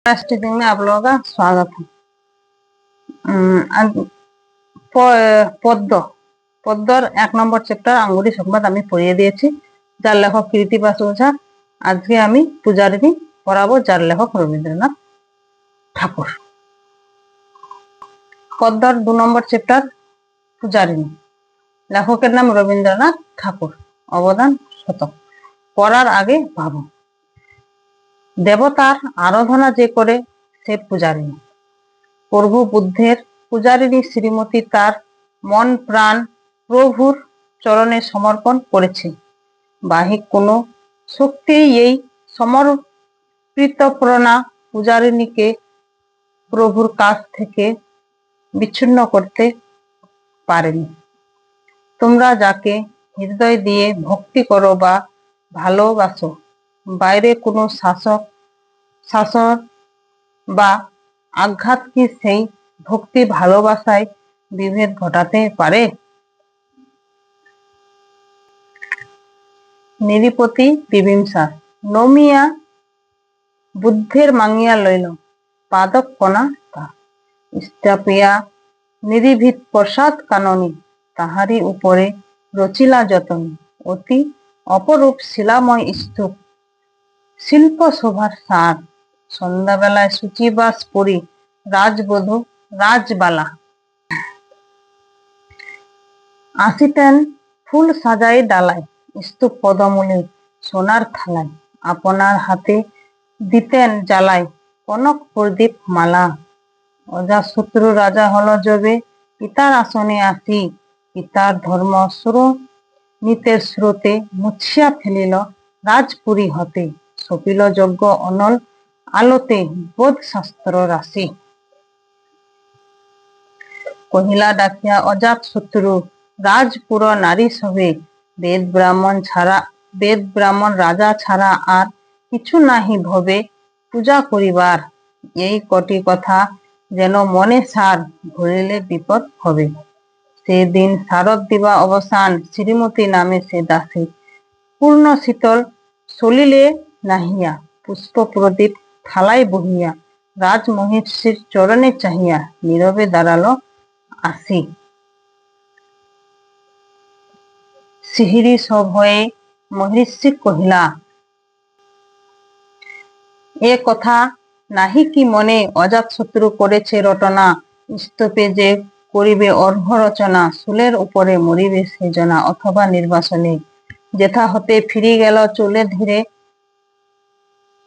Teaching में आप लोगों का स्वागत है। পদ্ম পদ্মর 1 নম্বর চ্যাপ্টার আঙ্গুরি সংবাদ আমি পড়িয়ে দিয়েছি, যার লেখক কৃত্তিবাস ওঝা। আজকে আমি পূজারিনী পড়াবো, যার লেখক রবীন্দ্রনাথ ঠাকুর। পদ্মর 2 নম্বর চ্যাপ্টার পূজারিনী, লেখকের নাম রবীন্দ্রনাথ ঠাকুর, অবদান শতক। পড়ার আগে ভাবো, দেবতার আরাধনা যে করে সে পূজারিনী। প্রভু বুদ্ধের পূজারিনী শ্রীমতী তার মন প্রাণ প্রভুর চরণে সমর্পণ করেছে। বাহিক কোনো শক্তি এই সমর্পিতপ্রণা পূজারিনীকে প্রভুর কাছ থেকে বিচ্ছিন্ন করতে পারেনি। তোমরা যাকে হৃদয় দিয়ে ভক্তি করো বা ভালোবাসো, বাইরে কোনো শাসন বা আঘাত কি সেই ভক্তি ভালোবাসায় বিভেদ ঘটাতে পারে? নিরীপতি বিবিংসা নমিয়া বুদ্ধের মাঙিয়া লইল পাদক কণা তা, স্থাপিয়া নিরিভিত প্রসাদ কাননী, তাহারি উপরে রচিলা যতনী। অতি অপরূপ শিলাময় স্তূপ, শিল্প শোভার সার। সন্ধ্যাবেলায় সূচিবাস পরি রাজবধূ রাজবালা আসিতেন ফুল সাজাই ডালায়, স্তূপ পদমূলে সোনার থালায়। আপনার হাতে দিতেন জ্বালায় কনক প্রদীপ মালা। অজাতশত্রু রাজা হল যবে পিতার আসনে আসি, পিতার ধর্ম নীতের স্রোতে মুছিয়া ফেলিল রাজপুরী হতে। সপিল যজ্ঞ অনল আলোতে বোধ শাস্ত্র রাশি। কহিলা ডাকিয়া অজাতশত্রু রাজপুর নারী সবে, বেদ ব্রাহ্মণ রাজা ছাড়া আর কিছু নাহি ভবে পূজা করিবার। এই কটি কথা যেন মনে সার, ধরিলে বিপদ হবে। সেদিন শারদ দিবা অবসান, শ্রীমতী নামে সে দাসী। পূর্ণ শীতল সলিলে নাহিয়া, পুষ্প প্রদীপ থালায় বহিয়া, রাজমহিষীর চরণে চাহিয়া নীরবে দাঁড়ালো আসি। শিহরি সভয়ে মহিষী কহিলা, এ কথা নাহি কি মনে অজাতশত্রু করেছে রটনা। স্তূপে যে করিবে অর্ঘ রচনা, শুলের উপরে মরিবে সে জনা। অথবা নির্বাসনে যেথা হতে ফিরি গেল চলে ধীরে,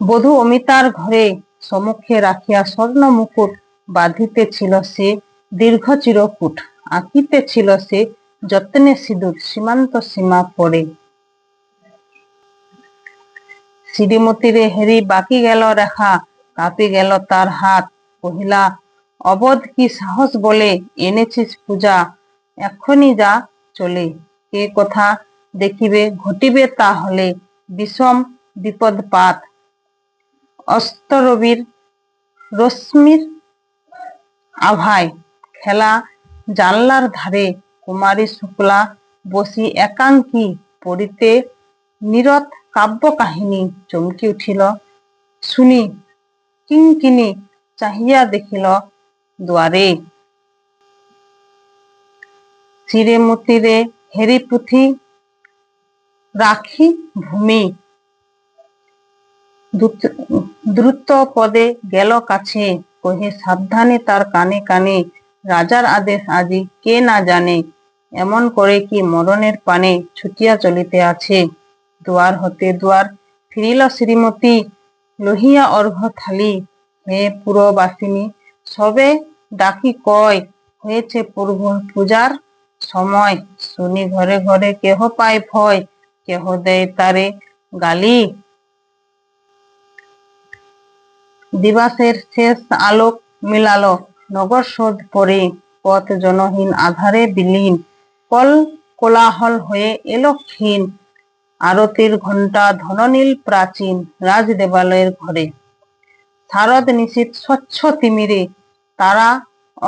বধূ অমিতার ঘরে সম্মুখে রাখিয়া স্বর্ণ মুকুট বাঁধিতেছিল সে দীর্ঘ চিরকুট। আঁকিতেছিল সে যত্নে সিঁদুর, সীমান্ত সীমা পড়ে। শ্রীমতীরে হেরি বাকি গেল রেখা, কাঁপি গেল তার হাত। কহিলা, অবধ কি সাহস বলে এনেছিস পূজা, এক্ষুনি যা চলে। কে কথা দেখিবে ঘটিবে তাহলে বিষম বিপদপাত। অস্তরবীর রশ্মির আভায় খেলা জানলার ধারে, কুমারী শুক্লা বসি একাঙ্কী পড়িতে নীরদ কাব্য কাহিনী। চমকি উঠিল শুনি কিঙ্কিণী, চাহিয়া দেখিল দুয়ারে। শ্রীমতীরে হেরি পুঁথি রাখি ভূমি, দ্রুত পদে গেল কাছে, কহে সাবধানে তার কানে কানে, রাজার আদেশ আজি কে না জানে। এমন করে কি মরণের পানে ছুটিয়া চলিতে আছে। দুয়ার হতে দুয়ার ফিরিল শ্রীমতী, লহিয়া অর্ঘ থালি। হে পুরবাসিনী সবে ডাকি কয়, হয়েছে প্রভুর পূজার সময়। শুনি ঘরে ঘরে কেহ পায় ভয়, কেহ দেয় তারে গালি। দিবাসের শেষ আলোক মিলালো নগর শোধ পরে, পথ জনহীন আধারে বিলীন। কল কোলাহল হয়ে এলো ক্ষীণ, আরতির ঘণ্টা ধননীল প্রাচীন রাজ দেবালয়ের ঘরে। শারদ নিশীথ স্বচ্ছ তিমিরে, তারা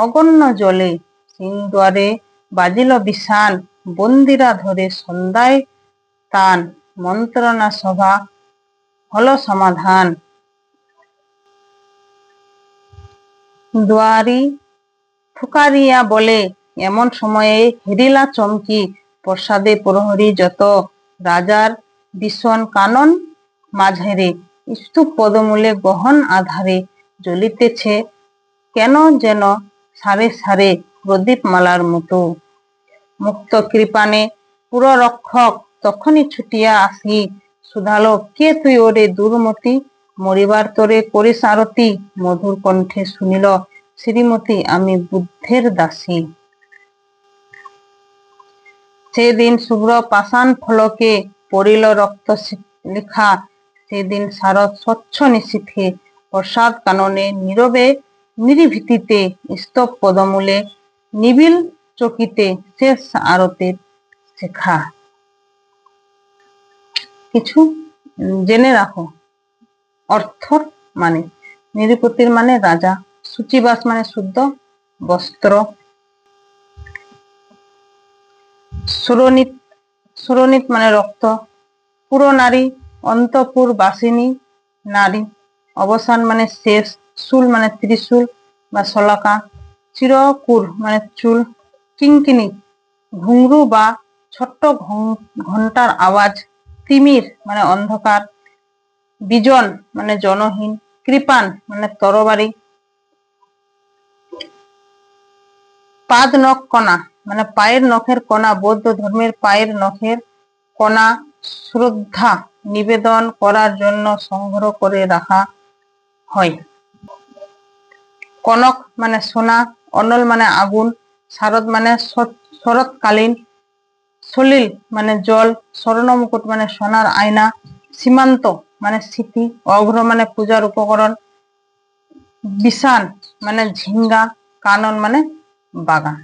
অগণ্য জলে। সিংদ্বারে বাজিল বিষান, বন্দিরা ধরে সন্ধ্যায় তান। মন্ত্রণা সভা হল সমাধান, দুয়ারি ফুকারিয়া বলে, এমন সময়ে হেরিলা চমকি, প্রসাদে প্রহরী যত, রাজার ভীষণ কানন মাঝেরে, স্তূপ পদমূলে গহন আধারে, জ্বলিতেছে কেন যেন সারে সারে প্রদীপ মালার মতো। মুক্ত কৃপানে পুররক্ষক তখনই ছুটিয়া আসি, শুধালো, কে তুই ওরে দুর্মতি, মরিবার তোরে করিস আরতি, মধুর কণ্ঠে শুনিল, শ্রীমতী আমি বুদ্ধের দাসী। সেদিন শুভ্র পাষাণ ফলকে পড়িল রক্ত লেখা, সেদিন শারদ স্বচ্ছ নিশীথে, প্রসাদ কাননে নীরবে নিরিভীতিতে, স্তব পদমূলে নিবিল চকিতে, শেষ আরতের শেখা। কিছু জেনে রাখো। অর্থ মানে নিরুপতির মানে রাজা, শুচিবাস মানে শুদ্ধ বস্ত্র, সুরনিত মানে রক্ত, পুরনারী অন্তপুর বাসিনী নারী, অবসান মানে শেষ, শূল মানে ত্রিশূল বা শলাকা, চিরকুর মানে চুল, কিঙ্কিনি ঘুংরু বা ছোট্ট ঘন্টার আওয়াজ, তিমির মানে অন্ধকার, বিজন মানে জনহীন, কৃপান মানে তরবারি, পাদ নখ কণা মানে পায়ের নখের কণা, বৌদ্ধ ধর্মের পায়ের নখের কণা শ্রদ্ধা নিবেদন করার জন্য সংগ্রহ করে রাখা হয়। কনক মানে সোনা, অনল মানে আগুন, শারদ মানে শরৎকালীন, সলিল মানে জল, স্বর্ণ মুকুট মানে সোনার আয়না, সীমান্ত মানে স্মৃতি, অঘ্র মানে পূজার উপকরণ, বিশান মানে ঝিঙ্গা, কানন মানে বাগান।